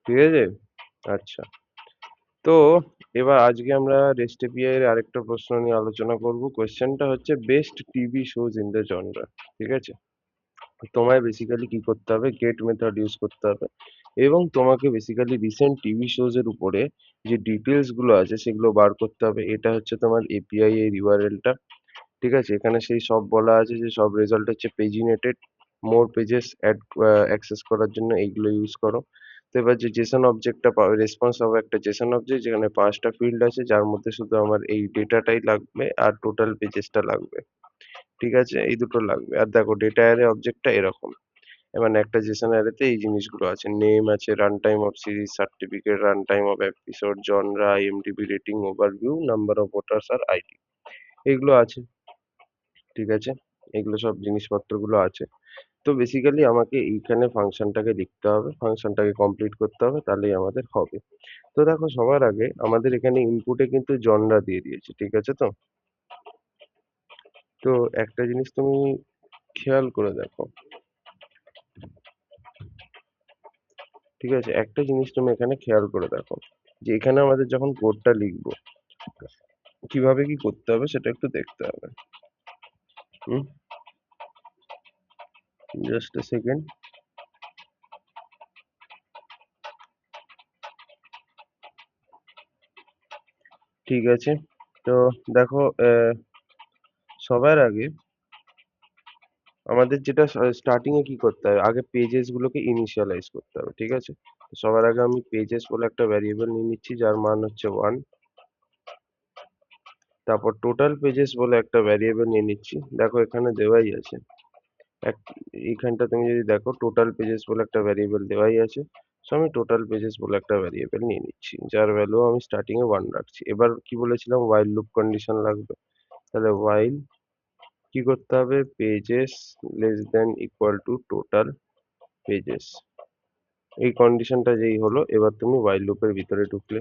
ঠিক আছে? আচ্ছা। তো এবার আজকে আমরা রেস্ট এপিআই এর আরেকটা প্রশ্ন নিয়ে আলোচনা করব। কোয়েশ্চেনটা হচ্ছে best TV shows in the genre. ঠিক আছে? তোমায় বেসিক্যালি কি করতে হবে, গেট মেথড ইউজ করতে হবে এবং তোমাকে বেসিক্যালি রিসেন্ট টিভি শোজ এর উপরে যে ডিটেলস গুলো আছে সেগুলো বার করতে হবে। এটা হচ্ছে তোমার এপিআই এর ইউআরএল টা। ঠিক আছে? এখানে সেই সব বলা আছে যে সব রেজাল্ট হচ্ছে পেজিনেটেড, মোর পেজেস অ্যাড অ্যাক্সেস করার জন্য এইগুলো ইউজ করো। তো এবার যে জেসন অবজেক্টটা পাবে, রেসপন্স হবে একটা জেসন অবজেক্ট যেখানে 5টা ফিল্ড আছে যার মধ্যে শুধু আমার এই ডেটাটাই লাগবে আর টোটাল পেজেসটা লাগবে। ঠিক আছে? এই দুটো লাগবে। আর দেখো ডেটা অ্যারে অবজেক্টটা এরকম। মানে একটা জেসন অ্যারেতে এই জিনিসগুলো আছে, নেম আছে, run time of series, certificate, run time of episode, genre, IMDb rating, overview, number of voters আর আইডি, এগুলো আছে। ঠিক আছে? এগুলো সব জিনিসপত্রগুলো আছে। তো বেসিক্যালি আমাকে এইখানে ফাংশনটাকে লিখতে হবে, ফাংশনটাকে কমপ্লিট করতে হবে, তাহলেই আমাদের হবে। তো দেখো সবার আগে আমাদের এখানে ইনপুটে কিন্তু জনরা দিয়ে দিয়েছে। ঠিক আছে? তো তো একটা জিনিস তুমি খেয়াল করে দেখো। ঠিক আছে? একটা জিনিস তুমি এখানে খেয়াল করে দেখো যে এখানে আমাদের যখন কোডটা লিখবো কিভাবে কি করতে হবে সেটা একটু দেখতে হবে। হুম, জাস্ট এ সেকেন্ড। ঠিক আছে? তো দেখো সবার আগে আমাদের যেটা স্টার্টিং এ কি করতে হবে, আগে পেজেস গুলোকে ইনিশিয়ালাইজ করতে হবে। ঠিক আছে? তো সবার আগে আমি পেজেস বলে একটা ভ্যারিয়েবল নিয়ে নিচ্ছি যার মান হচ্ছে 1। তারপর টোটাল পেজেস বলে একটা ভ্যারিয়েবল নিয়ে নিচ্ছি, দেখো এখানে দেওয়াই আছে। এক এইখানটা তুমি যদি দেখো টোটাল পেজেস বলে একটা ভ্যারিয়েবল দেওয়াই আছে। সো আমি টোটাল পেজেস বলে একটা ভ্যারিয়েবল নিয়ে নিচ্ছি যার ভ্যালু আমি স্টার্টিং এ 1 রাখছি। এবার কি বলেছিলাম, while লুপ কন্ডিশন লাগবে। তাহলে while কি করতে হবে, pages less than equal to total pages. এই কন্ডিশনটা যেই হলো এবার তুমি while লুপের ভিতরে ঢুকলে।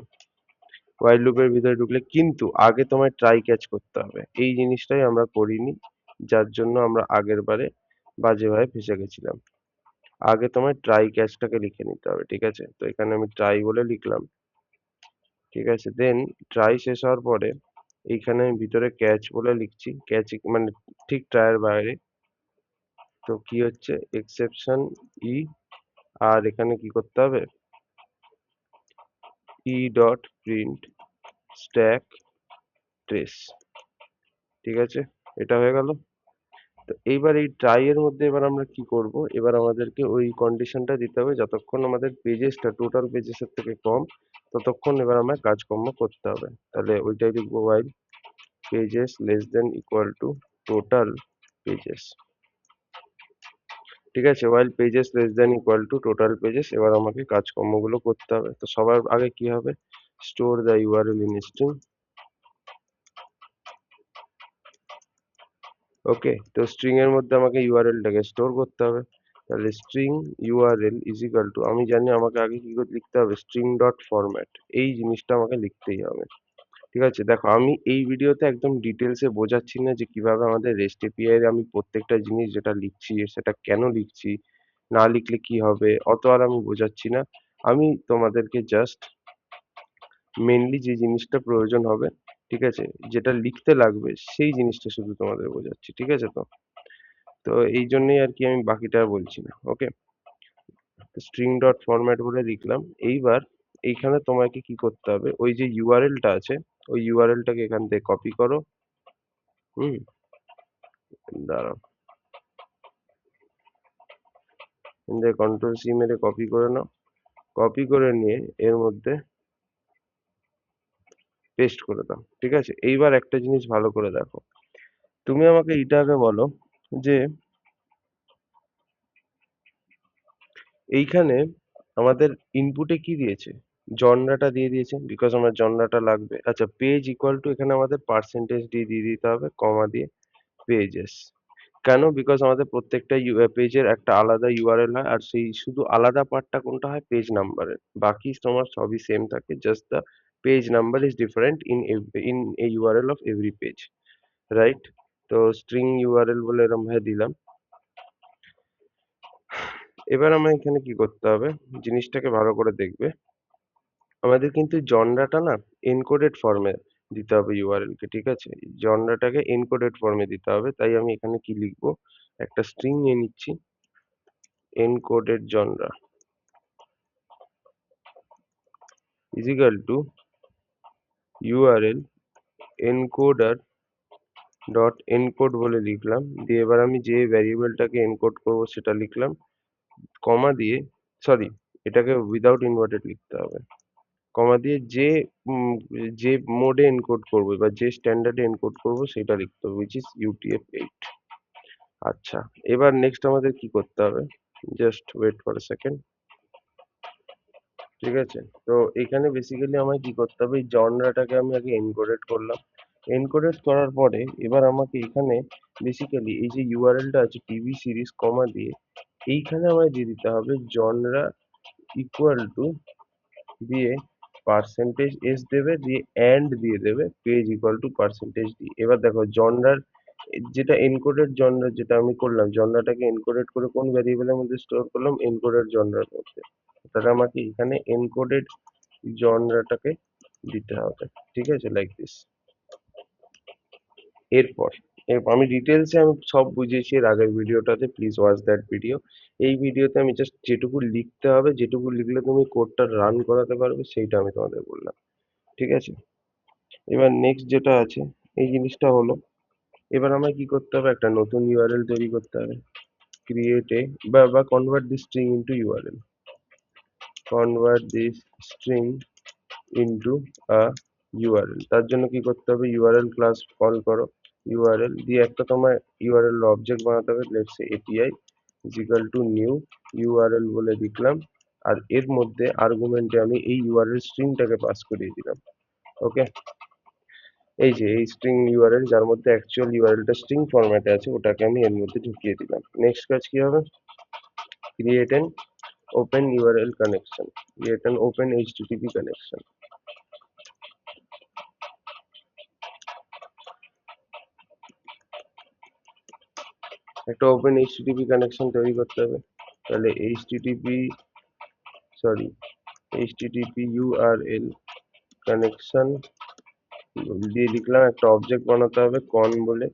while লুপের ভিতরে ঢুকলে কিন্তু আগে তোমায় ট্রাই ক্যাচ করতে হবে। এই জিনিসটাই আমরা করিনি, যার জন্য আমরা আগের বারে বাজেভাবে ফেঁসে গেছিলাম। আগে তোমায় ট্রাই ক্যাচটাকে লিখে নিতে হবে। ঠিক আছে? তো এখানে আমি ট্রাই বলে লিখলাম। ঠিক আছে? দেন ট্রাই শেষ হওয়ার পরে এইখানে আমি ভিতরে ক্যাচ বলে লিখছি। ক্যাচ মানে ঠিক ট্রায়ের বাইরে। তো কি হচ্ছে, এক্সেপশন ই, আর এখানে কি করতে হবে, E dot print stack trace. ঠিক আছে? এটা হয়ে গেল। তো এইবার এই ট্রাই এর মধ্যে এবার আমরা কি করব, এবার আমাদেরকে ওই কন্ডিশনটা দিতে হবে যতক্ষণ আমাদের পেজেসটা টোটাল পেজেসের থেকে কম, ততক্ষণ এবার আমার কাজকর্ম করতে হবে। তাহলে ওইটাই লিখবো, while pages less than equal to total pages। ঠিক আছে? while pages less than equal to total pages, এবার আমাকে কাজকর্মগুলো করতে হবে। তো সবার আগে কি হবে, store the url in string। ওকে, তো স্ট্রিং এর মধ্যে আমাকে ইউআরএলটাকে স্টোর করতে হবে। তাহলে string URL is equal to, আমি জানি আমাকে আগে কি করে লিখতে হবে, স্ট্রিং ডট ফরম্যাট। এই জিনিসটা আমাকে লিখতেই হবে। ঠিক আছে? দেখো আমি এই ভিডিওতে একদম ডিটেলসে বোঝাচ্ছি না যে কিভাবে আমাদের রেস্ট এপিআই এর আমি প্রত্যেকটা জিনিস যেটা লিখছি সেটা কেন লিখছি, না লিখলে কি হবে, অত আর আমি বোঝাচ্ছি না। আমি তোমাদেরকে জাস্ট মেনলি যে জিনিসটা প্রয়োজন হবে, ঠিক আছে, যেটা লিখতে লাগবে সেই জিনিসটা শুধু তোমাদের বোঝাচ্ছি। ঠিক আছে? তো তো এই জন্যই আর কি আমি বাকিটা আর বলছি না। ওকে, স্ট্রিং ডট ফরম্যাট বলে লিখলাম। এইবার এইখানে তোমাকে কি করতে হবে, ওই যে ইউআরএলটা আছে ওই ইউআরএলটাকে এখান থেকে কপি করো। হুম, দাঁড়াও, কন্ট্রোল সি মেরে কপি করে নাও। কপি করে নিয়ে এর মধ্যে পেস্ট করে দাও। ঠিক আছে? এইবার একটা জিনিস ভালো করে দেখো, তুমি আমাকে এইটা আগে বলো যে এইখানে আমাদের ইনপুটে কি দিয়েছে, জনরাটা দিয়ে দিয়েছে, বিকজ আমার জনরাটা লাগবে। আচ্ছা, পেজ ইকুয়াল টু এখানে আমাদের পার্সেন্টেজ দিয়ে দিতে হবে, কমা দিয়ে পেজেস। কেন? বিকজ আমাদের প্রত্যেকটা পেজের একটা আলাদা ইউআরএল হয় আর সেই শুধু আলাদা পার্টটা কোনটা হয়, পেজ নাম্বারের। বাকি তোমার সবই সেম থাকে, just the page number is different in a URL of every page, right? তো স্ট্রিং ইউআরএল বলে এরকম ভাবে দিলাম। এবার আমরা এখানে কি করতে হবে, জিনিসটাকে ভালো করে দেখবে। আমাদের কিন্তু জনরাটা না এনকোডেড ফর্মে দিতে হবে ইউআরএল কে, ঠিক আছে? জনরাটাকে এনকোডেড ফর্মে দিতে হবে, তাই আমি এখানে কি লিখবো, একটা স্ট্রিং নিয়ে নিচ্ছি, encoded genre is equal to URL encoder dot encode বলে লিখলাম, দিয়ে এবার আমি যে ভ্যারিয়েবলটাকে এনকোড করবো সেটা লিখলাম, কমা দিয়ে, সরি, এটাকে উইদাউট ইনভার্টেড লিখতে হবে, কমা দিয়ে যে মোডে এনকোড করবো বা যে স্ট্যান্ডার্ডে এনকোড করবো সেটা লিখতে হবে, which is UTF-8। আচ্ছা, এবার নেক্সট আমাদের কি করতে হবে, just wait for a second, ঠিক আছে? তো এখানে বেসিক্যালি আমায় কি করতে হবে, এই জনরাটাকে আমি আগে এনকোডেড করলাম, এনকোডেড করার পরে এবার আমাকে এখানে বেসিক্যালি এই যে ইউআরএলটা আছে টিভি সিরিজ কমা দিয়ে এইখানে আমায় দিয়ে দিতে হবে জনরা ইকুয়াল টু দিয়ে পার্সেন্টেজ এস দেবে, দিয়ে অ্যান্ড দিয়ে দেবে page equal to percentage D. এবার দেখো জনরার যেটা এনকোডেড জনরা যেটা আমি করলাম, জনরাটাকে এনকোডেড করে কোন ভ্যারিয়েবলের মধ্যে স্টোর করলাম, এনকোডেড জনরার মধ্যে, তাহলে আমাকে এখানে এনকোডেড জনরাটাকে দিতে হবে, ঠিক আছে, লাইক দিস। এরপর আমি ডিটেলসে আমি সব বুঝিয়েছি এর আগের ভিডিওটাতে, প্লিজ ওয়াচ দ্যাট ভিডিও। এই ভিডিওতে আমি জাস্ট যেটুকু লিখতে হবে, যেটুকু লিখলে তুমি কোডটা রান করাতে পারবে সেইটা আমি তোমাদের বললাম, ঠিক আছে? এবার নেক্সট যেটা আছে এই জিনিসটা হলো, এবার আমায় কি করতে হবে, একটা নতুন ইউআরএল তৈরি করতে হবে, ক্রিয়েট এ বা convert this string into URL, convert this string into a URL. তার জন্য কি করতে হবে, ইউআরএল ক্লাস কল করো, ইউআরএল দিয়ে একটা তোমার ইউআরএল অবজেক্ট বানাতে হবে, let's say API is equal to new URL বলে লিখলাম, আর এর মধ্যে আর্গুমেন্টে আমি এই ইউআরএল স্ট্রিংটাকে পাস করিয়ে দিলাম, ওকে? এই যে এই স্ট্রিং ইউআরএল যার মধ্যে অ্যাকচুয়াল ইউআরএলটা স্ট্রিং ফরম্যাটে আছে ওটাকে আমি এর মধ্যে ঢুকিয়ে দিলাম। নেক্সট কাজ কি হবে, create an open URL connection, create an open HTTP connection. একটা ওপেন এইচটিটিপি কানেকশন তৈরি করতে হবে, তাহলে এইচটিটিপি ইউআরএল কানেকশন দিয়ে লিখলাম, একটা অবজেক্ট বানাতে হবে কন বলে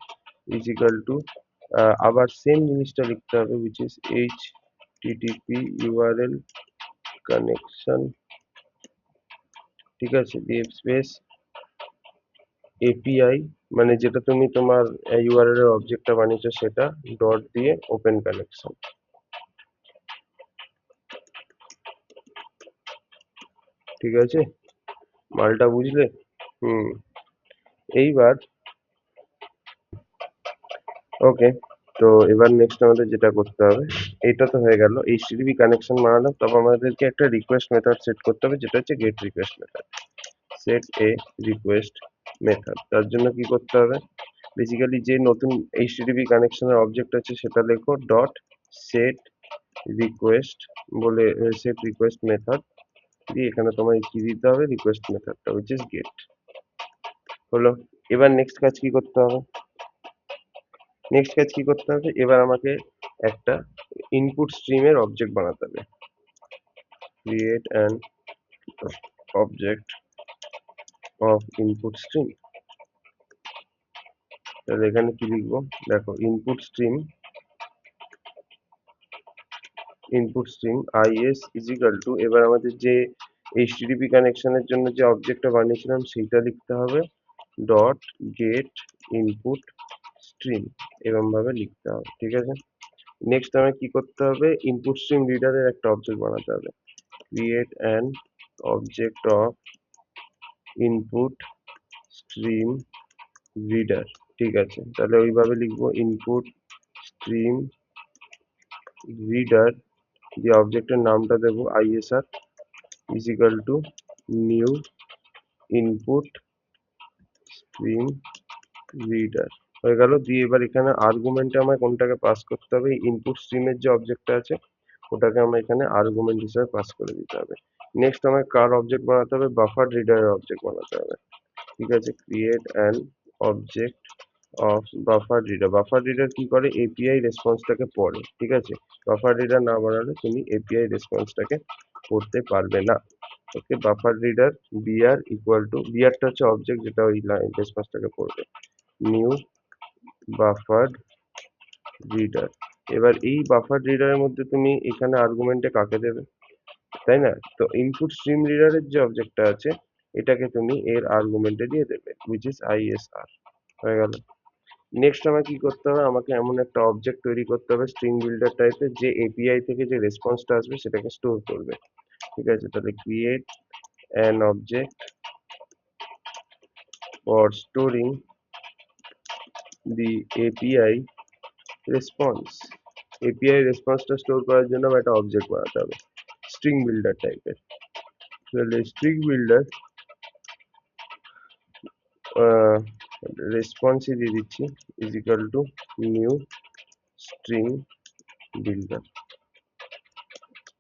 ইজ ইকুয়াল টু, আবার সেম জিনিসটা লিখতে হবে which is http url connection, ঠিক আছে, দিয়ে স্পেস এপিআই মানে যেটা তুমি তোমার ইউআরএল এর অবজেক্টটা বানিয়েছো সেটা, ডট দিয়ে ওপেন কানেকশন, ঠিক আছে? মালটা বুঝলে? হুম। এইবার ওকে, তো এবার নেক্সট আমাদের যেটা করতে হবে, এটা তো হয়ে গেল এইচটিটিপি কানেকশন বানালাম, তারপর আমাদেরকে একটা রিকোয়েস্ট মেথড সেট করতে হবে যেটা হচ্ছে গেট রিকোয়েস্ট মেথড, সেট এ রিকোয়েস্ট মেথড। তার জন্য কি করতে হবে, বেসিক্যালি যে নতুন এইচটিটিপি কানেকশনের অবজেক্ট আছে সেটা লেখো ডট সেট রিকোয়েস্ট বলে, সেট রিকোয়েস্ট মেথড দিয়ে এখানে তোমায় কি দিতে হবে, রিকোয়েস্ট মেথডটা which is গেট। হলো, এবার নেক্সট কাজ কি করতে হবে, এবার আমাকে একটা ইনপুট স্ট্রিমের অবজেক্ট বানাতে হবে, create an object of input stream. তাহলে এখানে কি লিখবো, দেখো input stream is is equal to, এবার আমাদের যে এইচটিটিপি কানেকশনের জন্য যে অবজেক্টটা বানিয়েছিলাম সেইটা লিখতে হবে, ডট গেট ইনপুট স্ট্রিম, এরকম ভাবে লিখতে হবে, ঠিক আছে? নেক্সট আমায় কি করতে হবে, ইনপুট স্ট্রিম রিডারের একটা অবজেক্ট বানাতে হবে, create an object of input stream reader, ঠিক আছে? তাহলে ওইভাবে লিখবো, ইনপুট স্ট্রিম রিডার দিয়ে অবজেক্টের নামটা দেবো isr is equal to new input stream reader, হয়ে গেল। দিয়ে এবার এখানে আর্গুমেন্টে আমায় কোনটাকে পাস করতে হবে, ইনপুট স্ট্রিমের যে অবজেক্টটা আছে ওটাকে আমার এখানে আর্গুমেন্ট হিসেবে পাস করে দিতে হবে। নেক্সট আমায় কার অবজেক্ট বানাতে হবে, বাফার রিডারের অবজেক্ট বানাতে হবে, ঠিক আছে? Create an object of buffer reader. Buffer reader কি করে, এপিআই রেসপন্সটাকে পড়ে, ঠিক আছে। বাফার রিডার না বাড়ালে তুমি এপিআই রেসপন্সটাকে পড়তে পারবে না। Okay, buffer reader BR equal to, বিআরটা হচ্ছে অবজেক্ট যেটা ওই লাইন রেসপন্সটাকে পড়বে, নিউ বাফার রিডার। এবার এই বাফার রিডারের মধ্যে তুমি এখানে আর্গুমেন্টে কাকে দেবে, তাই না? তো ইনপুট স্ট্রিম রিডারের যে অবজেক্টটা আছে এটাকে তুমি এর আর্গুমেন্টে দিয়ে দেবে, হুইচ ইজ আইএসআর। হয়ে গেল। নেক্সট আমার কি করতে হবে, আমাকে এমন একটা অবজেক্ট তৈরি করতে হবে স্ট্রিং বিল্ডার টাইপের, যে এপিআই থেকে যে রেসপন্সটা আসবে সেটাকে স্টোর করবে, ঠিক আছে। তাহলে create an object for storing the API response. API রেসপন্সটা স্টোর করার জন্য আমার একটা অবজেক্ট বানাতে হবে স্ট্রিং বিল্ডার টাইপের। তাহলে স্ট্রিং বিল্ডার রেসপন্সই দিয়ে দিচ্ছি, is equal to new string builder,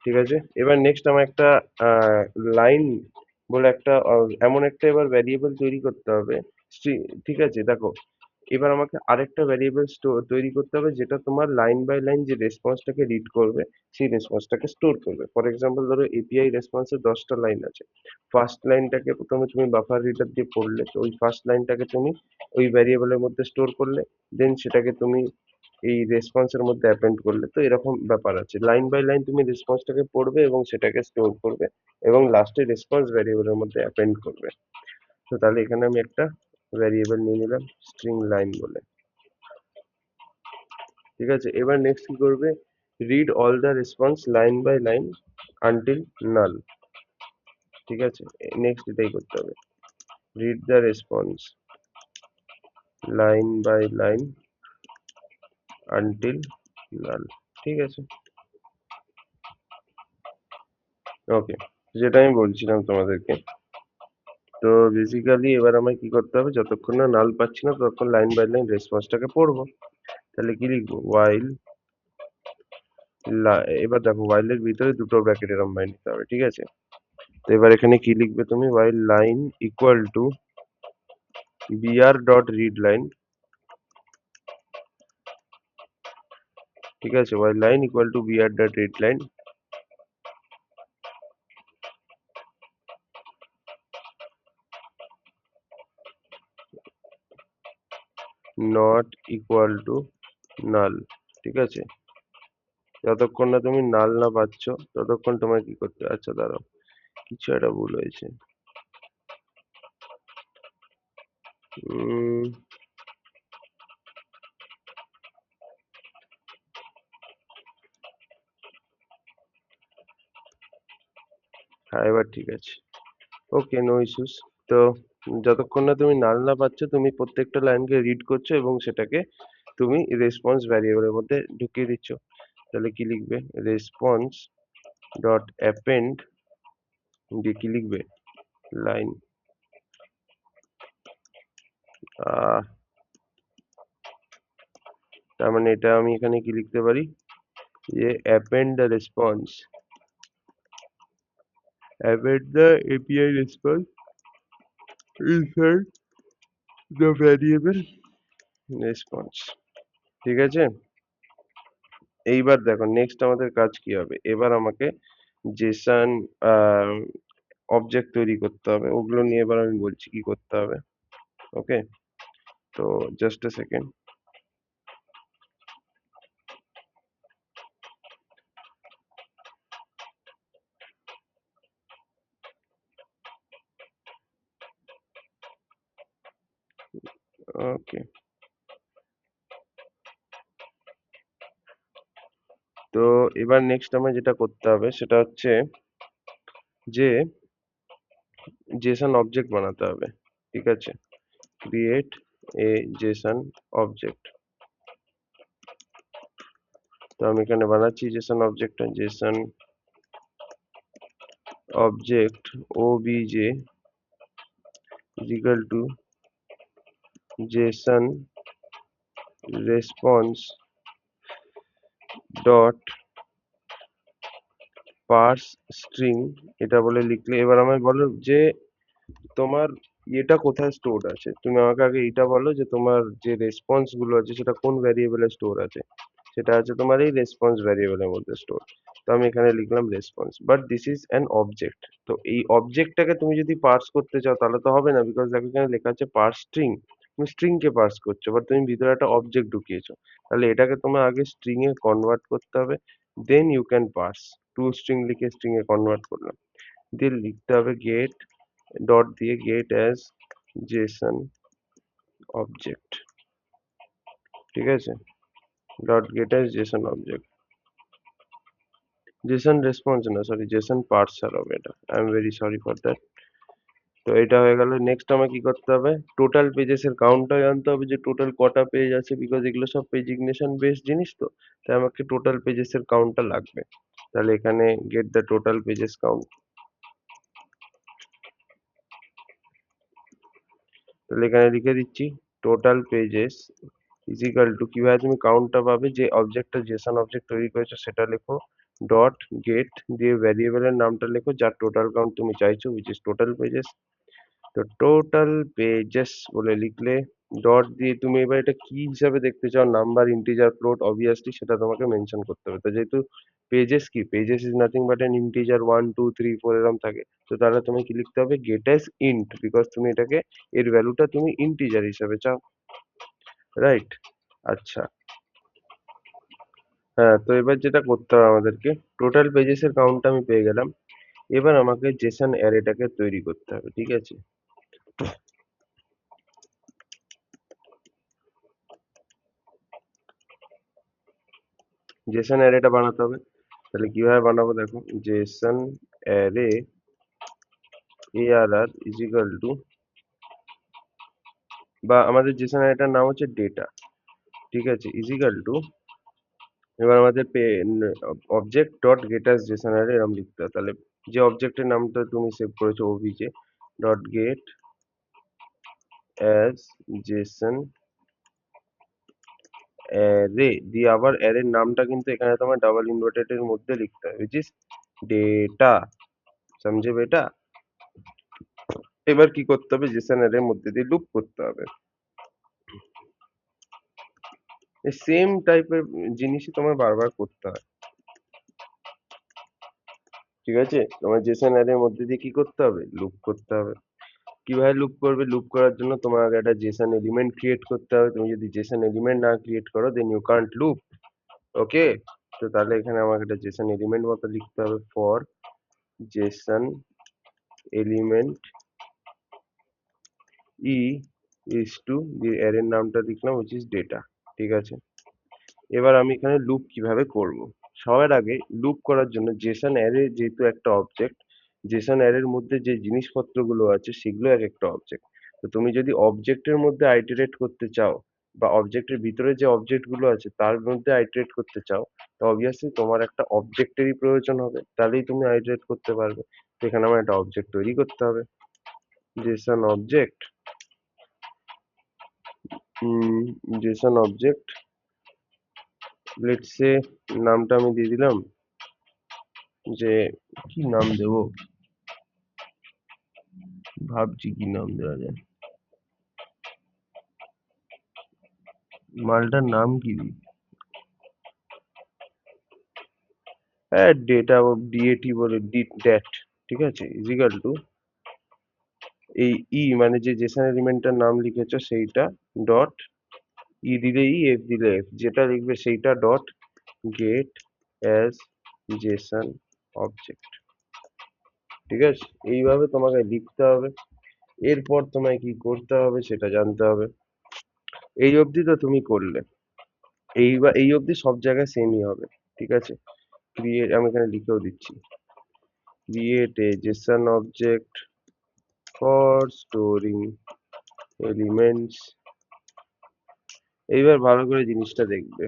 ঠিক আছে। এবার নেক্সট আমার একটা লাইন বলে একটা এমন একটা এবার ভ্যারিয়েবল তৈরি করতে হবে, ঠিক আছে। দেখো, এবার আমাকে আরেকটা ভ্যারিয়েবল তৈরি করতে হবে যেটা তোমার লাইন বাই লাইন যে রেসপন্সটাকে রিড করবে সেই রেসপন্সটাকে স্টোর করবে। ফর এক্সাম্পল ধরো এপিআই রেসপন্সে 10টা লাইন আছে, ফার্স্ট লাইনটাকে প্রথমে তুমি বাফার রিডার দিয়ে পড়লে, তো ওই ফার্স্ট লাইনটাকে তুমি ওই ভ্যারিয়েবলের মধ্যে স্টোর করলে, দেন সেটাকে তুমি এই রেসপন্সের মধ্যে অ্যাপেন্ড করলে। তো এরকম ব্যাপার আছে, লাইন বাই লাইন তুমি রেসপন্সটাকে পড়বে এবং সেটাকে স্টোর করবে এবং লাস্টে রেসপন্স ভ্যারিয়েবলের মধ্যে অ্যাপেন্ড করবে। তো তাহলে এখানে আমি একটা ভ্যারিয়েবল নিয়ে নিলাম স্ট্রিং লাইন বলে, ঠিক আছে। এবার নেক্সট কি করবে, read all the response line by line until null, ঠিক আছে। নেক্সট এটাই করতে হবে, read the response line by line until null, ঠিক আছে। ওকে, যেটা আমি বলছিলাম তোমাদেরকে, তো বেসিক্যালি এবার আমায় কি করতে হবে, যতক্ষণ না নাল পাচ্ছি না ততক্ষণ লাইন বাই লাইন রেসপন্সটাকে পড়বো। তাহলে কি লিখবো, ওয়াইল, এবার দেখো ওয়াইলের ভিতরে দুটো ব্র্যাকেট এরকম বানিয়ে নিতে হবে, ঠিক আছে। তো এবার এখানে কি লিখবে তুমি, while line equal to BR dot read line, ঠিক আছে। While line equal to BR dot read line not equal to null, ঠিক আছে। যতক্ষণ না তুমি নাল না পাচ্ছ ততক্ষণ তোমায় কি করতে, আচ্ছা দাঁড়াও, কিছু একটা ভুল হয়েছে। উম হ্যাঁ, এবার ঠিক আছে। ওকে, নো ইস্যুস। তো যতক্ষণ না তুমি নাল না পাচ্ছ তুমি প্রত্যেকটা লাইনকে রিড করছো এবং সেটাকে তুমি রেসপন্স ভ্যারিয়েবলের মধ্যে ঢুকিয়ে দিচ্ছ। তাহলে কি লিখবে, রেসপন্স ডট অ্যাপেন্ড দিয়ে কি লিখবে, লাইন, তার মানে এটা আমি এখানে কি লিখতে পারি, যে append the response, append the API response inside the variable response, ঠিক আছে। এইবার দেখো নেক্সট আমাদের কাজ কি হবে, এবার আমাকে জেসন অবজেক্ট তৈরি করতে হবে, ওগুলো নিয়ে এবার আমি বলছি কি করতে হবে। ওকে, তো জাস্ট এ সেকেন্ড। ওকে, তো এবার নেক্সট আমার যেটা করতে হবে সেটা হচ্ছে যে জেসন অবজেক্ট বানাতে হবে, ঠিক আছে। ক্রিয়েট এ জেসন অবজেক্ট, তো আমি এখানে বানাচ্ছি Jason object, Jason object obj is equal to json response dot parse string, এটা বলে লিখলে এবার আমায় বলো যে তোমার এটা কোথায় স্টোর আছে, তুমি আমাকে আগে এইটা বলো যে তোমার যে রেসপন্স গুলো আছে সেটা কোন ভ্যারিয়েবলে স্টোর আছে। সেটা আছে তোমার এই রেসপন্স ভ্যারিয়েবলের মধ্যে স্টোর। তো আমি এখানে লিখলাম response, but this is an object. তো এই অবজেক্টটাকে তুমি যদি পার্স করতে চাও তাহলে তো হবে না, বিকজ দেখো এখানে লেখা আছে পার্স স্ট্রিং। তুমি স্ট্রিং কে পার্স করছো, বাট তুমি ভিতরে একটা অবজেক্ট ঢুকিয়েছো। তাহলে এটাকে তোমার আগে স্ট্রিং এ কনভার্ট করতে হবে, then you can parse. To string লিখে স্ট্রিং এ কনভার্ট করলাম, দিয়ে লিখতে হবে গেট ডট দিয়ে গেট অ্যাজ জেসন অবজেক্ট। ঠিক আছে, dot get as JSON object, JSON response না, সরি জেসন পার্সার হবে এটা, I am very sorry for that. তো এটা হয়ে গেল। নেক্সট আমাকে কি করতে হবে, টোটাল পেজেস এর কাউন্টটা জানতে হবে যে টোটাল কটা পেজ আছে, বিকজ এগুলো সব পেজিগনেশন বেসড জিনিস। তো তাই আমাকে টোটাল পেজেস এর কাউন্টটা লাগবে। তাহলে এখানে get the total pages count, তাহলে এখানে লিখে দিচ্ছি total pages is equal to, কিভাবে তুমি কাউন্টটা পাবে, যে অবজেক্টটা জেসন অবজেক্ট তৈরি করেছো সেটা লেখো, ডট গেট দিয়ে ভ্যারিয়েবলের নামটা লেখো যার টোটাল কাউন্ট তুমি চাইছো, উইচ ইজ টোটাল পেজেস। তো টোটাল পেজেস বলে লিখলে, ডট দিয়ে তুমি এবার এটা কি হিসাবে দেখতে চাও, নাম্বার, ইন্টিজার, ফ্লোট, অবভিয়াসলি সেটা তোমাকে মেনশন করতে হবে। তো যেহেতু পেজেস কি, pages is nothing but N integer, 1 2 3 4 এরকম থাকে। তো তাহলে তুমি কি লিখতে হবে, গেট অ্যাজ ইন্ট, বিকজ তুমি এটাকে, এর ভ্যালুটা তুমি ইন্টিজার হিসাবে চাও, রাইট? আচ্ছা, হ্যাঁ, তো এবার যেটা করতে হবে আমাদেরকে, টোটাল পেজেস এর কাউন্টটা আমি পেয়ে গেলাম। এবার আমাকে জেসন অ্যারেটাকে তৈরি করতে হবে, ঠিক আছে? জেসন অ্যারেটা বানাতে হবে। তাহলে কিভাবে বানাবো দেখো, Jason array ARR is equal to, বা আমাদের জেসন অ্যারেটার নাম হচ্ছে ডেটা, ঠিক আছে, ইজ ইকুয়াল টু, এবার আমাদের object dot getters Jason array এরকম লিখতে হবে। তাহলে যে অবজেক্টের নামটা তুমি সেভ করেছো OBJ dot get as Jason array দিয়ে আবার অ্যারের নামটা কিন্তু এখানে তোমার ডাবল ইনভার্টেড এর মধ্যে লিখতে হবে, which is ডেটা। সমঝে বেটা? এবার কি করতে হবে, জেসন অ্যারের মধ্যে দিয়ে লুপ করতে হবে। এই সেম টাইপের জিনিসই তোমার বারবার করতে হয়, ঠিক আছে? তোমার জেসন অ্যারের মধ্যে দিয়ে কি করতে হবে, লুপ করতে হবে। কিভাবে লুপ করবে, লুপ করার জন্য তোমার আগে একটা জেসন এলিমেন্ট ক্রিয়েট করতে হবে। তুমি যদি জেসন এলিমেন্ট না ক্রিয়েট করো দেন ইউ কান্ট লুপ। ওকে, তো তাহলে এখানে আমাকে একটা জেসন এলিমেন্ট মতো লিখতে হবে, for JSON element e is to দিয়ে অ্যারের নামটা লিখলাম which is ডেটা, ঠিক আছে? এবার আমি এখানে লুপ কিভাবে করব, সবার আগে লুপ করার জন্য জেসন অ্যারে যেহেতু একটা অবজেক্ট, জেসন অ্যারের মধ্যে যে জিনিসপত্রগুলো আছে সেগুলো এক একটা অবজেক্ট। তো তুমি যদি অবজেক্টের মধ্যে আইটারেট করতে চাও, বা অবজেক্টের ভিতরে যে অবজেক্ট গুলো আছে তার মধ্যে আইটারেট করতে চাও, তো অবভিয়াসলি তোমার একটা অবজেক্টেরই প্রয়োজন হবে, তাহলেই তুমি আইটারেট করতে পারবে। তো এখানে আমার একটা অবজেক্ট তৈরি করতে হবে, Jason object, Jason object, let's say নামটা আমি দিয়ে দিলাম, যে কি নাম দেব, ভাবছি কি নাম দেওয়া যায়, মালটার নাম কি দিই, হ্যাঁ ডেটা ডিএটি বলে, ডি ড্যাট, ঠিক আছে, ইজিক্যাল টু এই ই মানে যে জেসন এলিমেন্টটার নাম লিখেছো সেইটা, ডট ই দিলে ই, এফ দিলে এফ, যেটা লিখবে সেইটা, dot get as JSON object, ঠিক আছে? এইভাবে তোমাকে লিখতে হবে। এরপর তোমায় কি করতে হবে সেটা জানতে হবে। এই অবধি তো তুমি করলে, এইবার এই অবধি সব জায়গায় সেমই হবে, ঠিক আছে? ক্রিয়েট, আমি এখানে লিখেও দিচ্ছি, create a Jason object for storing elements. এইবার ভালো করে জিনিসটা দেখবে,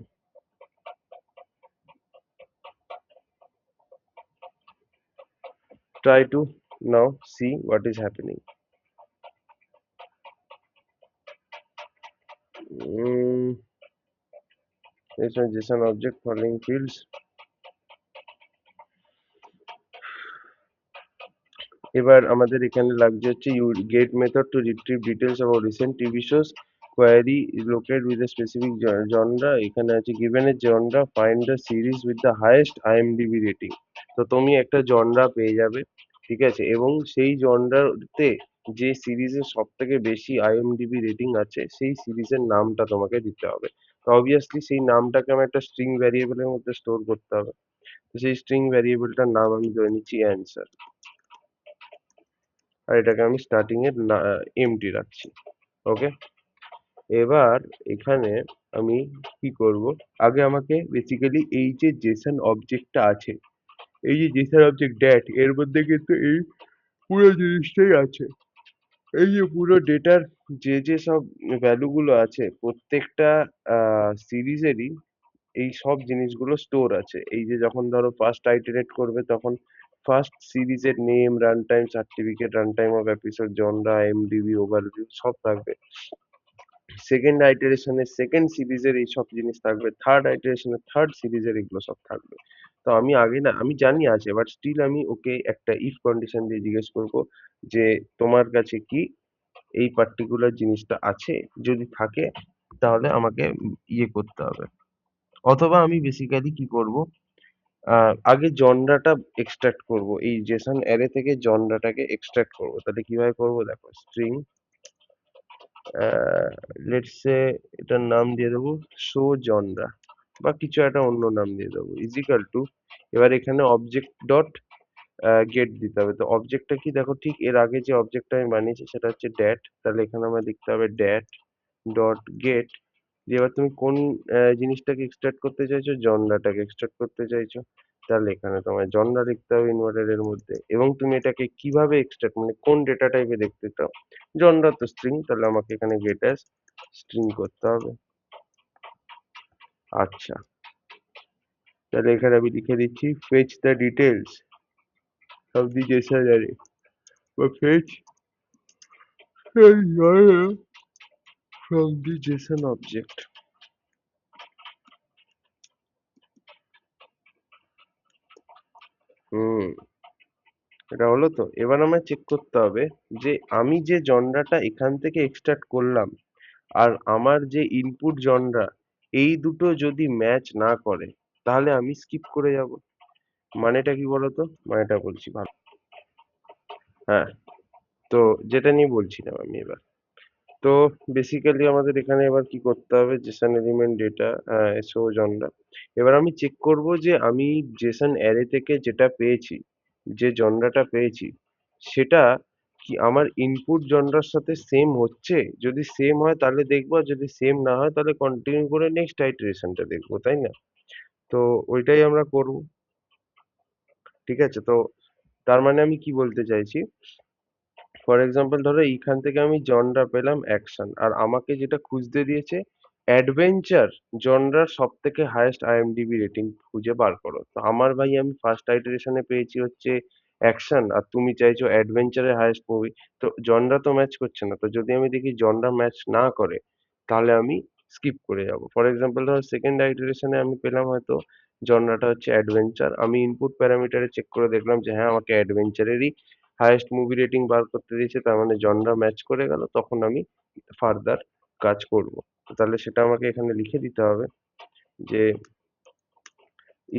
try to now see what is happening. mm, it's a json object following fields, এবার আমাদের এখানে লাগছে হচ্ছে you get method to retrieve details about recent TV shows, query locate with a specific genre, এখানে আছে given a genre find the series with the highest IMDb rating. তো তুমি একটা জনরা পেয়ে যাবে, ঠিক আছে, এবং সেই জনরাতে যে সিরিজের সব থেকে বেশি আইএমডিবি রেটিং আছে সেই সিরিজের নামটা তোমাকে দিতে হবে। তো অবভিয়াসলি সেই নামটাকে আমার একটা স্ট্রিং ভ্যারিয়েবলের মধ্যে স্টোর করতে হবে। তো সেই স্ট্রিং ভ্যারিয়েবলটার নাম আমি ধরে নিচ্ছি অ্যান্সার, আর এটাকে আমি স্টার্টিং এর এমটি রাখছি। ওকে, এবার এখানে আমি কি করব, আগে আমাকে বেসিক্যালি এই যে জেসন অবজেক্টটা আছে, এই যে জেসন অবজেক্ট ড্যাট, এর মধ্যে কিন্তু এই পুরো জিনিসটাই আছে। এই যে পুরো ডেটার যে যে সব ভ্যালুগুলো আছে প্রত্যেকটা সিরিজেরই এই সব জিনিসগুলো স্টোর আছে। এই যে যখন ধরো ফার্স্ট আইটারেট করবে তখন ফার্স্ট সিরিজের name, run time, certificate, run time of episode, genre, MDB, overview সব থাকবে। সেকেন্ড আইটারেশনের সেকেন্ড সিরিজের এই সব জিনিস থাকবে, থার্ড আইটারেশনের থার্ড সিরিজের এগুলো সব থাকবে। তো আমি আগে না, আমি জানি আছে, বাট স্টিল আমি ওকে একটা ইফ কন্ডিশন দিয়ে জিজ্ঞেস করব যে তোমার কাছে কি এই পার্টিকুলার জিনিসটা আছে, যদি থাকে তাহলে আমাকে ইয়ে করতে হবে। অথবা আমি বেসিক্যালি কি করব, আগে জনরাটা এক্সট্রাক্ট করব, এই জেসন অ্যারে থেকে জনরাটাকে এক্সট্রাক্ট করব। তাহলে কিভাবে করব দেখো, স্ট্রিং লেটস সে এটার নাম দিয়ে দেবো শো জনরা, বা কিছু একটা অন্য নাম দিয়ে দেবো, ইজিক্যাল টু, এবার এখানে অবজেক্ট ডট গেট দিতে হবে। তো অবজেক্টটা কি দেখো, ঠিক এর আগে যে অবজেক্টটা আমি বানিয়েছি সেটা হচ্ছে ড্যাট, তাহলে এখানে আমার লিখতে হবে ড্যাট ডট গেট। যে এবার তুমি কোন জিনিসটাকে এক্সট্রাক্ট করতে চাইছো, জনরাটাকে এক্সট্রাক্ট করতে চাইছো, তাহলে এখানে তোমায় জনরা লিখতে হবে ইনভার্টেড এর মধ্যে, এবং তুমি এটাকে কিভাবে এক্সট্রাক্ট, মানে কোন ডেটা টাইপে দেখতে চাও। জনরা তো স্ট্রিং, তাহলে আমাকে এখানে গেট অ্যাজ স্ট্রিং করতে হবে। আচ্ছা, তাহলে এখানে আমি লিখে দিচ্ছি fetch the details of the JSON array, বা fetch from the JSON object. হুম, এটা হলো তো। এবার আমায় চেক করতে হবে যে আমি যে জনরাটা এখান থেকে এক্সট্রাক্ট করলাম আর আমার যে ইনপুট জনরা, এই দুটো যদি ম্যাচ না করে তাহলে আমি স্কিপ করে যাব। মানেটা কি বলতো, মানেটা বলছি ভালো। হ্যাঁ, তো যেটা নিয়ে বলছিলাম আমি এবার, তো বেসিক্যালি আমাদের এখানে এবার কি করতে হবে, Jason element data show genre. এবার আমি চেক করব যে আমি জেসন অ্যারে থেকে যেটা পেয়েছি, যে জনরাটা পেয়েছি, সেটা কি আমার ইনপুট জনরার সাথে সেম হচ্ছে। যদি সেম হয় তাহলে দেখবো, আর যদি সেম না হয় তাহলে কন্টিনিউ করে নেক্সট আইটারেশনটা দেখবো, তাই না? তো ওইটাই আমরা করব, ঠিক আছে। তো তার মানে আমি কি বলতে চাইছি, ফর এক্সাম্পল ধরো এইখান থেকে আমি জনরা পেলাম অ্যাকশন, আর আমাকে যেটা খুঁজতে দিয়েছে অ্যাডভেঞ্চার জনরার সব থেকে হাইয়েস্ট আইএমডিবি রেটিং খুঁজে বার করো। তো আমার ভাই আমি ফার্স্ট আইটারেশনে পেয়েছি হচ্ছে অ্যাকশন, আর তুমি চাইছো অ্যাডভেঞ্চারের হাইয়েস্ট মুভি। তো জনরা তো ম্যাচ করছে না। তো যদি আমি দেখি জনরা ম্যাচ না করে তাহলে আমি স্কিপ করে যাব। ফর এক্সাম্পল ধরো সেকেন্ড আইটারেশনে আমি পেলাম হয়তো জনরাটা হচ্ছে অ্যাডভেঞ্চার, আমি ইনপুট প্যারামিটারে চেক করে দেখলাম যে হ্যাঁ আমাকে অ্যাডভেঞ্চারেরই হাইয়েস্ট মুভি রেটিং বার করতে দিয়েছে, তার মানে জনরা ম্যাচ করে গেল, তখন আমি ফার্দার কাজ করব। তাহলে সেটা আমাকে এখানে লিখে দিতে হবে যে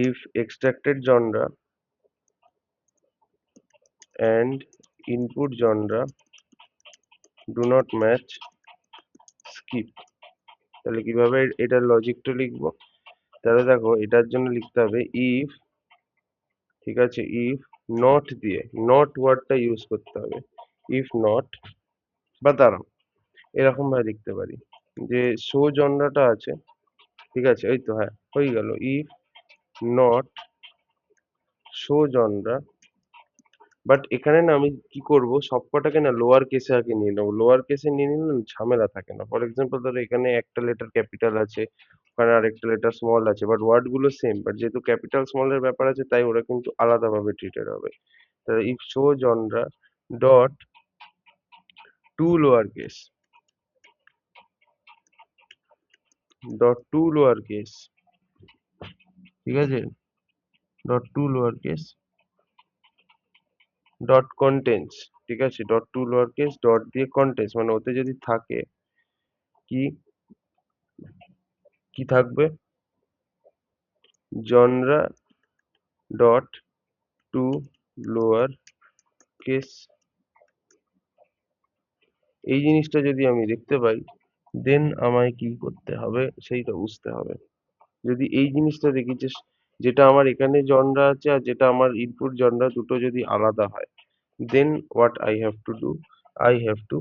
if extracted genre and input genre do not match, skip। তাহলে কিভাবে এটার লজিকটা লিখবো, তাহলে দেখো এটার জন্য লিখতে হবে if, ঠিক আছে, if not দিয়ে not ওয়ার্ডটা ইউজ করতে হবে, if not, বা দাঁড়াও এরকম ভাবে লিখতে পারি যে শো জনরাটা আছে, ঠিক আছে, এই তো হ্যাঁ হয়ে গেল, if not show genre, but এখানে না আমি কি করব, সবকটাকে না লোয়ার কেসে আগে নিয়ে নেবো। লোয়ার কেসে নিয়ে নিলে না ঝামেলা থাকে না। ফর এক্সাম্পল ধরো এখানে একটা লেটার ক্যাপিটাল আছে, ওখানে আরেকটা লেটার স্মল আছে, বাট ওয়ার্ড গুলো সেম, বাট যেহেতু ক্যাপিটাল স্মল এর ব্যাপার আছে তাই ওরা কিন্তু আলাদাভাবে ট্রিটেড হবে। তাহলে if show genre dot to lower case, dot to lower case, ঠিক আছে, dot to lower case, dot contents, ঠিক আছে, dot to lower case dot দিয়ে কন্টেন্টস, মানে ওতে যদি থাকে কি, কি থাকবে, genre dot to lower case, এই জিনিসটা যদি আমি দেখতে পাই, দেন আমায় কি করতে হবে সেইটা বুঝতে হবে। যদি এই জিনিসটা দেখি যে যেটা আমার এখানে জনরা আছে আর যেটা আমার ইনপুট জনরা দুটো যদি আলাদা হয়, then what I have to do, I have to,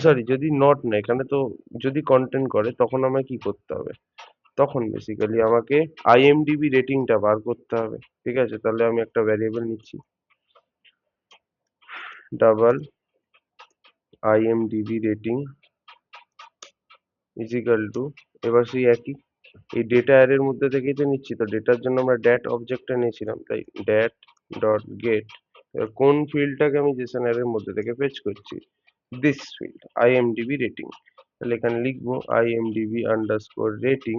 sorry যদি নট না, এখানে তো যদি কন্টেন্ট করে তখন আমায় কি করতে হবে, তখন বেসিক্যালি আমাকে আইএমডিবি রেটিংটা বার করতে হবে। ঠিক আছে, তাহলে আমি একটা ভ্যারিয়েবল নিচ্ছি, double IMDb rating is equal to, এবার সেই একই, এই ডেটা অ্যারের মধ্যে থেকেই তো নিচ্ছি, তো ডেটার জন্য আমরা ড্যাট অবজেক্টটা নিয়েছিলাম, তাই ড্যাট ডট গেট, এবার কোন ফিল্ডটাকে আমি জেসন অ্যারের মধ্যে থেকে ফেচ করছি, দিস ফিল্ড আইএমডিবি রেটিং, তাহলে এখানে লিখবো আইএমডিবি আন্ডারস্কোর রেটিং।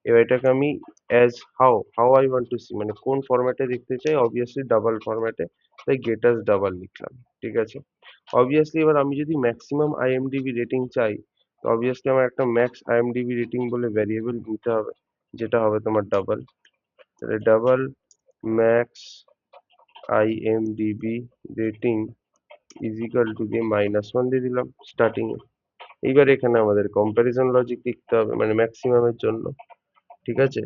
এবার এটাকে আমি as how how I want to see, মানে কোন ফরম্যাটে দেখতে চাই, অবভিয়াসলি ডাবল ফরম্যাটে, তাই গেট আস ডাবল লিখলাম। ঠিক আছে, অবভিয়াসলি এবার আমি যদি ম্যাক্সিমাম আইএমডিবি রেটিং চাই, তো অবভিয়াসলি আমার একটা ম্যাক্স আইএমডিবি রেটিং বলে ভ্যারিয়েবল নিতে হবে, যেটা হবে তোমার ডাবল, তাহলে double max IMDb rating is equal to দিয়ে -1 দিয়ে দিলাম স্টার্টিং এ। এইবার এখানে আমাদের কম্প্যারিজন লজিক লিখতে হবে, মানে ম্যাক্সিমামের জন্য। ঠিক আছে,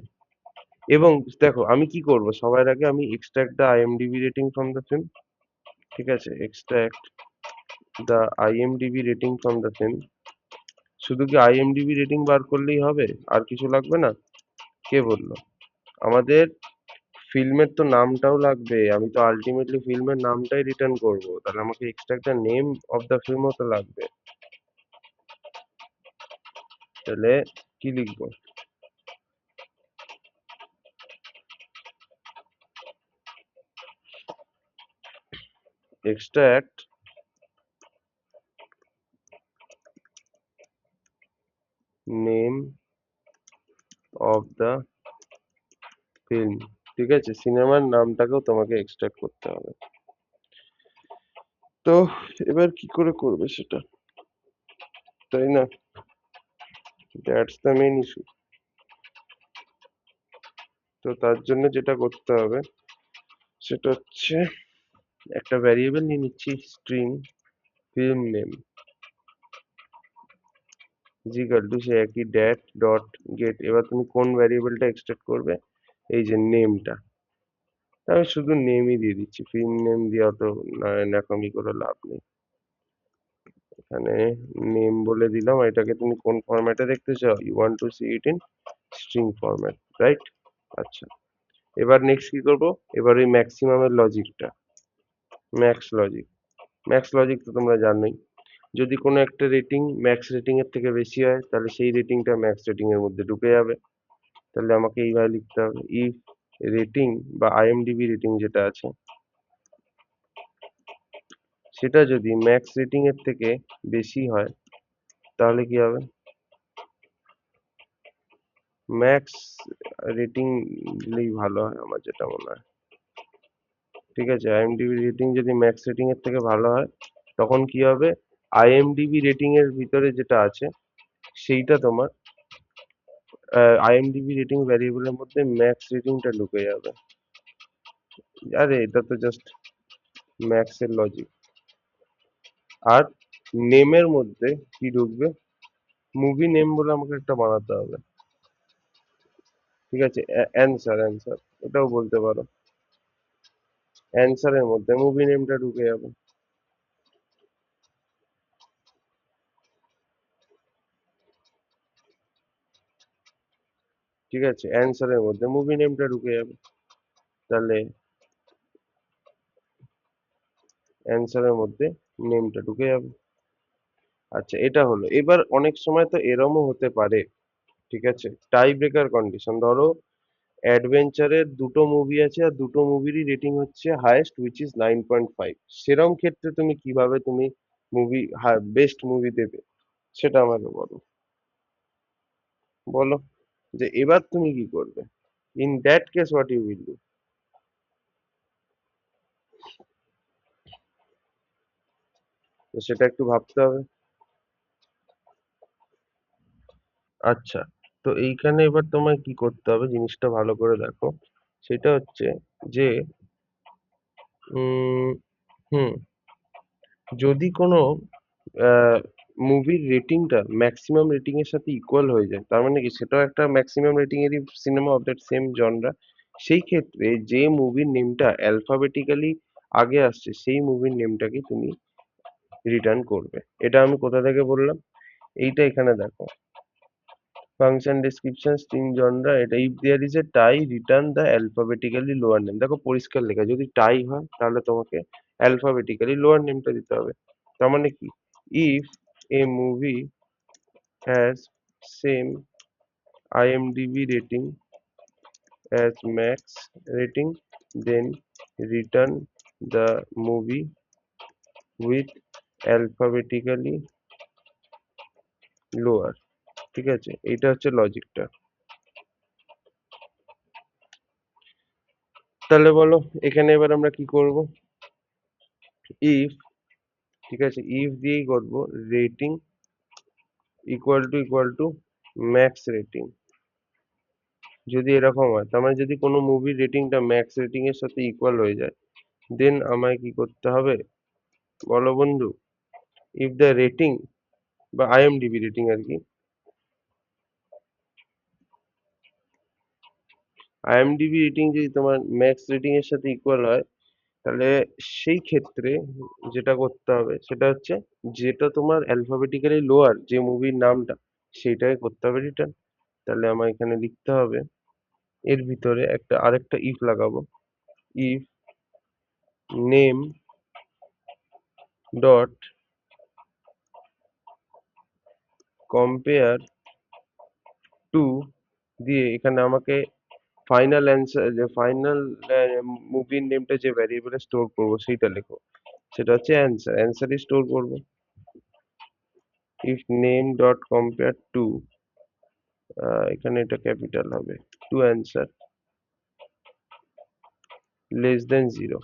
এবং দেখো আমি কি করব, সবার আগে আমি extract the IMDb rating from the film. ঠিক আছে, extract the IMDb rating from the film. শুধু কি আইএমডিবি রেটিং বার করলেই হবে, আর কিছু লাগবে না? কে বললো? আমাদের ফিল্মের তো নামটাও লাগবে, আমি তো আলটিমেটলি ফিল্মের নামটাই রিটার্ন করব, তাহলে আমাকে extract the name of the ফিল্মও তো লাগবে। তাহলে কি লিখবো, extract name of the film. ঠিক আছে, সিনেমার নামটাকেও তোমাকে এক্সট্রাক্ট করতে হবে। তো এবার কি করে করবে সেটা, তাই না? That's the main issue. তো তার জন্য যেটা করতে হবে সেটা হচ্ছে একটা ভ্যারিয়েবল নিয়ে নিচ্ছি, string film name is equal to say একই ড্যাট ডট গেট। এবার তুমি কোন ভ্যারিয়েবলটা এক্সট্রাক্ট করবে, এই যে নেমটা, আমি শুধু নেমই দিয়ে দিচ্ছি, ফিল্ম নেম দিয়ে অত ন্যাকামি করে লাভ নেই। এখানে নেম বলে দিলাম, এটাকে তুমি কোন ফরম্যাটে দেখতে চাও, you want to see it in string format, right? আচ্ছা, এবার নেক্সট কি করব, এবার ওই ম্যাক্সিমামের লজিকটা, ম্যাক্স লজিক, ম্যাক্স লজিক তো তোমরা জানোই, যদি কোনো একটা রেটিং ম্যাক্স রেটিং এর থেকে বেশি হয়, তাহলে সেই রেটিংটা ম্যাক্স রেটিং এর মধ্যে ঢুকে যাবে। তাহলে আমাকে এইভাবে লিখতে হবে, ইফ রেটিং বা আইএমডিবি রেটিং যেটা আছে সেটা যদি ম্যাক্স রেটিং এর থেকে বেশি হয়, তাহলে কি হবে, ম্যাক্স রেটিং দিলেই ভালো হয় আমার যেটা মনে হয়। ঠিক আছে, আইএমডিবি রেটিং যদি ম্যাক্স রেটিং এর থেকে ভালো হয়, তখন কি হবে, আইএমডিবি রেটিং এর ভিতরে যেটা আছে সেইটা তোমার আইএমডিবি রেটিং ভ্যারিয়েবলের মধ্যে ম্যাক্স রেটিংটা ঢুকে যাবে। আরে এটা তো জাস্ট ম্যাক্স এর লজিক। আর নেমের মধ্যে কি ঢুকবে, মুভি নেম বলে আমাকে একটা বানাতে হবে। ঠিক আছে, অ্যান্সার অ্যান্সার এটাও বলতে পারো, অ্যান্সারের মধ্যে মুভি নেমটা ঢুকে যাবে। ঠিক আছে, অ্যান্সারের মধ্যে মুভি নেমটা ঢুকে যাবে, তাহলে অ্যান্সারের মধ্যে নেমটা ঢুকে যাবে। আচ্ছা, এটা হলো। এবার অনেক সময় তো এরমও হতে পারে, ঠিক আছে, টাই ব্রেকার কন্ডিশন, ধরো অ্যাডভেঞ্চারের দুটো মুভি আছে আর দুটো মুভিরই রেটিং হচ্ছে হাইয়েস্ট উইচ ইজ 9.5, সেরম ক্ষেত্রে তুমি কিভাবে তুমি মুভি বেস্ট মুভি দেবে সেটা আমাকে বলো, বলো যে এবার তুমি কি করবে। In that case, what you will do? তো সেটা একটু ভাবতে হবে। আচ্ছা, তো এইখানে এবার তোমায় কি করতে হবে জিনিসটা ভালো করে দেখো। সেটা হচ্ছে যে উম হুম যদি কোনো মুভির রেটিংটা ম্যাক্সিমাম রেটিং এর সাথে ইকুয়াল হয়ে যায়, তার মানে কি সেটাও একটা ম্যাক্সিমাম রেটিং এরই cinema of that same genre, সেই ক্ষেত্রে যে মুভির নেমটা অ্যালফাবেটিক্যালি আগে আসছে সেই মুভির নেমটাকে তুমি রিটার্ন করবে। এটা আমি কোথা থেকে বললাম? এইটা এখানে দেখো, ফাংশন ডেসক্রিপশন তিন জনরা, এটা if there is a tie return the alphabetically lower name. দেখো পরিষ্কার লেখা, যদি টাই হয় তাহলে তোমাকে অ্যালফাবেটিক্যালি লোয়ার নেমটা দিতে হবে। তার মানে কি, if A movie has same IMDb rating as max rating, then return the movie with alphabetically lower। ঠিক আছে, এইটা হচ্ছে লজিকটা। তাহলে বলো এখানে এবার আমরা কি করব? ইফ, ঠিক আছে, ইফ দিয়েই করবো, rating equal to max rating. যদি এরকম হয়, তার মানে যদি কোনো মুভির রেটিংটা ম্যাক্স রেটিং এর সাথে ইকুয়াল হয়ে যায়, দেন আমায় কি করতে হবে বলো বন্ধু? ইফ দ্য রেটিং বা IMDb রেটিং আর কি, IMDb রেটিং যদি তোমার ম্যাক্স রেটিং এর সাথে ইকুয়াল হয়, তাহলে সেই ক্ষেত্রে যেটা করতে হবে সেটা হচ্ছে, যেটা তোমার অ্যালফাবেটিক্যালি লোয়ার যে মুভির নামটা, সেইটাকে করতে হবে রিটার্ন। তাহলে আমার এখানে লিখতে হবে, এর ভিতরে একটা আরেকটা ইফ লাগাবো। If name dot compare two দিয়ে এখানে আমাকে ফাইনাল অ্যান্সার, যে ফাইনাল মুভির নেমটা যে ভ্যারিয়েবলে স্টোর করবো সেইটা লেখো। সেটা হচ্ছে অ্যান্সার, অ্যান্সারই স্টোর করবো। If name dot compare to, এখানে এটা ক্যাপিটাল হবে, to answer less than zero.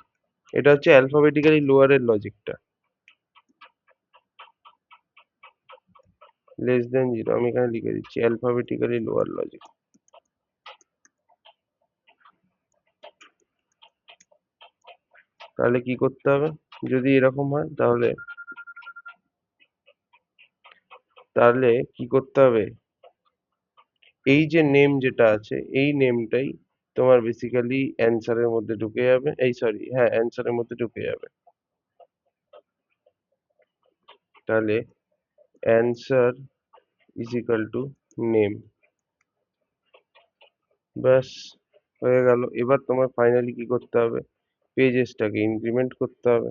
এটা হচ্ছে অ্যালফাবেটিক্যালি লোয়ারের লজিকটা, লেস দেন জিরো আমি এখানে লিখে দিচ্ছি, অ্যালফাবেটিক্যালি লোয়ার লজিক। তাহলে কি করতে হবে যদি এরকম হয়? তাহলে তাহলে কি করতে হবে, এই যে নেম যেটা আছে এই নেমটাই তোমার বেসিক্যালি অ্যান্সারের মধ্যে ঢুকে যাবে, এই সরি হ্যাঁ অ্যান্সারের মধ্যে ঢুকে যাবে। তাহলে answer is equal to name, ব্যাস হয়ে গেল। এবার তোমার ফাইনালি কি করতে হবে, পেজেসটাকে ইনক্রিমেন্ট করতে হবে।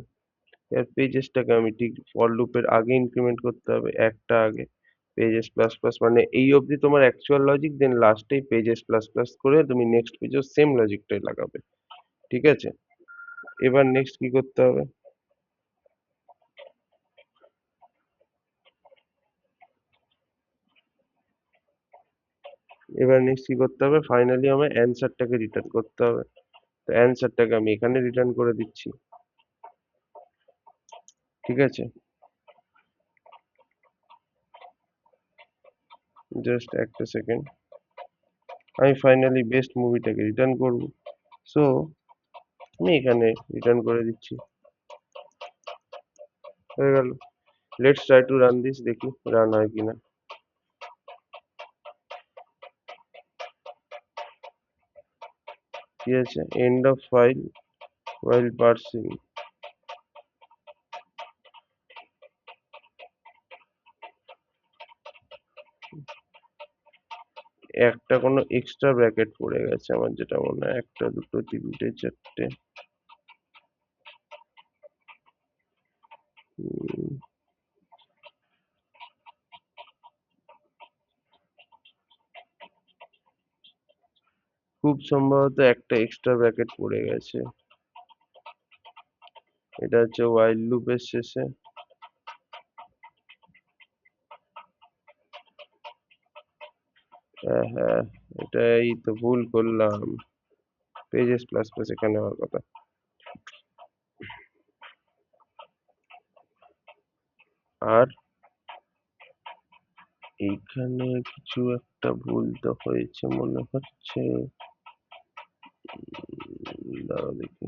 এর পেজেসটাকে আমি ঠিক ফর লুপের আগে ইনক্রিমেন্ট করতে হবে, একটা আগে, পেজেস প্লাস প্লাস, মানে এই অবধি তোমার অ্যাকচুয়াল লজিক, দেন লাস্টে পেজেস প্লাস প্লাস করে তুমি নেক্সট পেজেও সেম লজিকটাই লাগাবে। ঠিক আছে, এবার নেক্সট কি করতে হবে? এবার নেক্সট কি করতে হবে, ফাইনালি আমার অ্যান্সারটাকে রিটার্ন করতে হবে। তো অ্যান্সারটাকে আমি এখানে রিটার্ন করে দিচ্ছি। ঠিক আছে, জাস্ট একটা সেকেন্ড, আমি ফাইনালি বেস্ট মুভিটাকে রিটার্ন করব। সো আমি এখানে রিটার্ন করে দিচ্ছি, হয়ে গেল। Let's try to run this, দেখি রান হয় কিনা। কি আছে, end of file while parsing। একটা কোনো এক্সট্রা ব্র্যাকেট পড়ে গেছে আমার যেটা মনে হয়, একটা দুটো তিনটে চারটে, উম, খুব সম্ভবত একটা এক্সট্রা ব্র্যাকেট পড়ে গেছে। এটা হচ্ছে while লুপের শেষে। হ্যাঁ হ্যাঁ, এটাই তো ভুল করলাম। পেজেস প্লাস প্লাস এখানে হওয়ার কথা। আর এইখানে কিছু একটা ভুল তো হয়েছে মনে হচ্ছে। দাঁড়াও দেখি।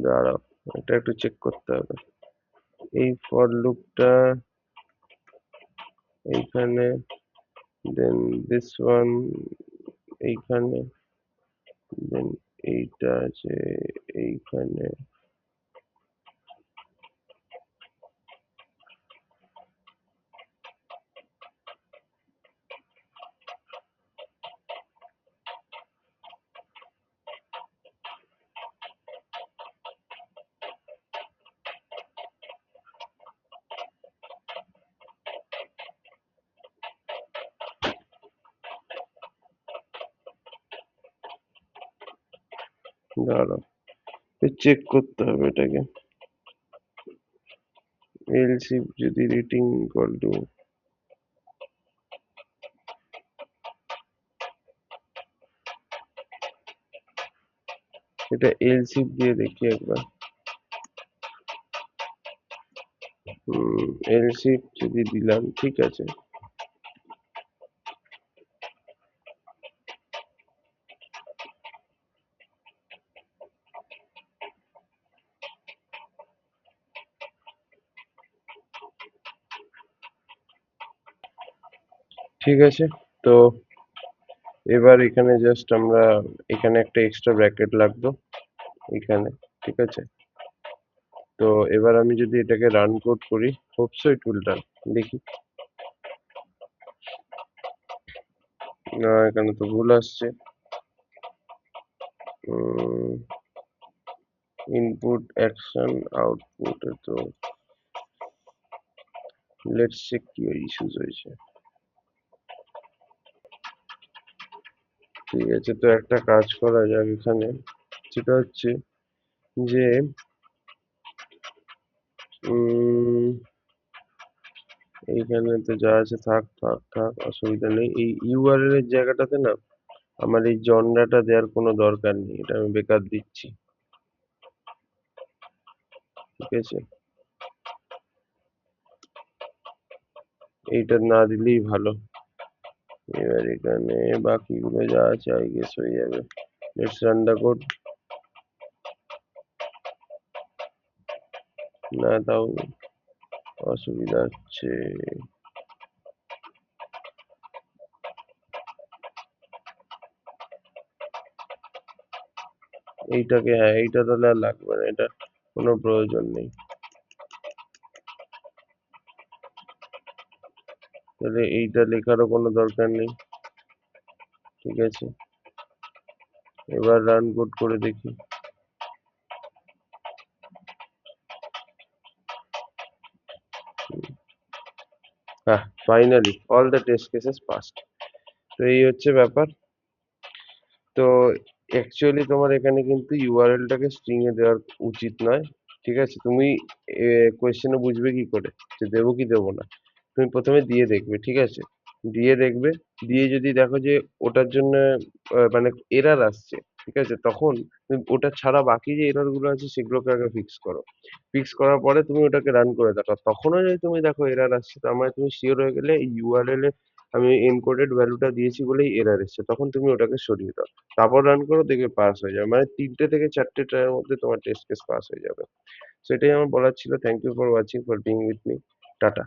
দাঁড়াও, এটা একটু চেক করতে হবে। এই ফর লুপটা এইখানে, দেন দিস ওয়ান এইখানে, দেন এইটা আছে এইখানে। দাঁড়াও, চেক করতে হবে এটাকে। এলসি যদি রেটিং ইকুয়াল টু, এটা এলসি দিয়ে দেখি একবার। এলসি যদি দিলাম, ঠিক আছে। ঠিক আছে, তো এবার এখানে জাস্ট আমরা এখানে একটা এক্সট্রা ব্র্যাকেট লাগতো এখানে, ঠিক আছে। তো এবার আমি যদি এটাকে রান কোড করি, hope so it will run. দেখি। না, এখানে তো ভুল আসছে। ইনপুট অ্যাকশন আউটপুট, তো লেটস চেক কি ইস্যুস হয়েছে। ঠিক আছে, তো একটা কাজ করা যাক এখানে, সেটা হচ্ছে যে উম, এইখানে তো যা আছে থাক থাক থাক, অসুবিধা নেই। এই ইউআরএল এর জায়গাটাতে না আমার এই জনরাটা দেওয়ার কোনো দরকার নেই, এটা আমি বেকার দিচ্ছি। ঠিক আছে, এইটা না দিলেই ভালো। এবার এখানে বাকিগুলো যা আছে আই গেস হয়ে যাবে। Let's run the code. না, তাও অসুবিধা হচ্ছে। এইটাকে, হ্যাঁ এইটা তাহলে আর লাগবে না, এটা কোনো প্রয়োজন নেই। তাহলে এইটা লেখারও কোনো দরকার নেই। ঠিক আছে, এবার রান কোড করে দেখি। হ্যাঁ, finally all the test cases passed. তো এই হচ্ছে ব্যাপার। তো অ্যাকচুয়ালি তোমার এখানে কিন্তু ইউআরএলটাকে স্ট্রিং এ দেওয়ার উচিত নয়। ঠিক আছে, তুমি কোয়েশ্চেনে বুঝবে কি করে যে দেবো কি দেবো না। তুমি প্রথমে দিয়ে দেখবে, ঠিক আছে। দিয়ে দেখবে, দিয়ে যদি দেখো যে ওটার জন্য মানে এরার আসছে, ঠিক আছে, তখন তুমি ওটা ছাড়া বাকি যে এরর গুলো আছে সেগুলোকে আগে ফিক্স করো। ফিক্স করার পরে তুমি ওটাকে রান করে দেখো, তখনও যদি তুমি দেখো এরার আসছে, তার মানে তুমি শিওর হয়ে গেলে এই ইউআরএল এ আমি এনকোডেড ভ্যালুটা দিয়েছি বলেই এরার এসছে, তখন তুমি ওটাকে সরিয়ে দাও। তারপর রান করো, দেখবে পাস হয়ে যাবে। মানে 3টে থেকে 4টে ট্রাইয়ের মধ্যে তোমার টেস্ট কেস পাস হয়ে যাবে। সেটাই আমার বলার ছিল। Thank you for watching, for being with me. Tata.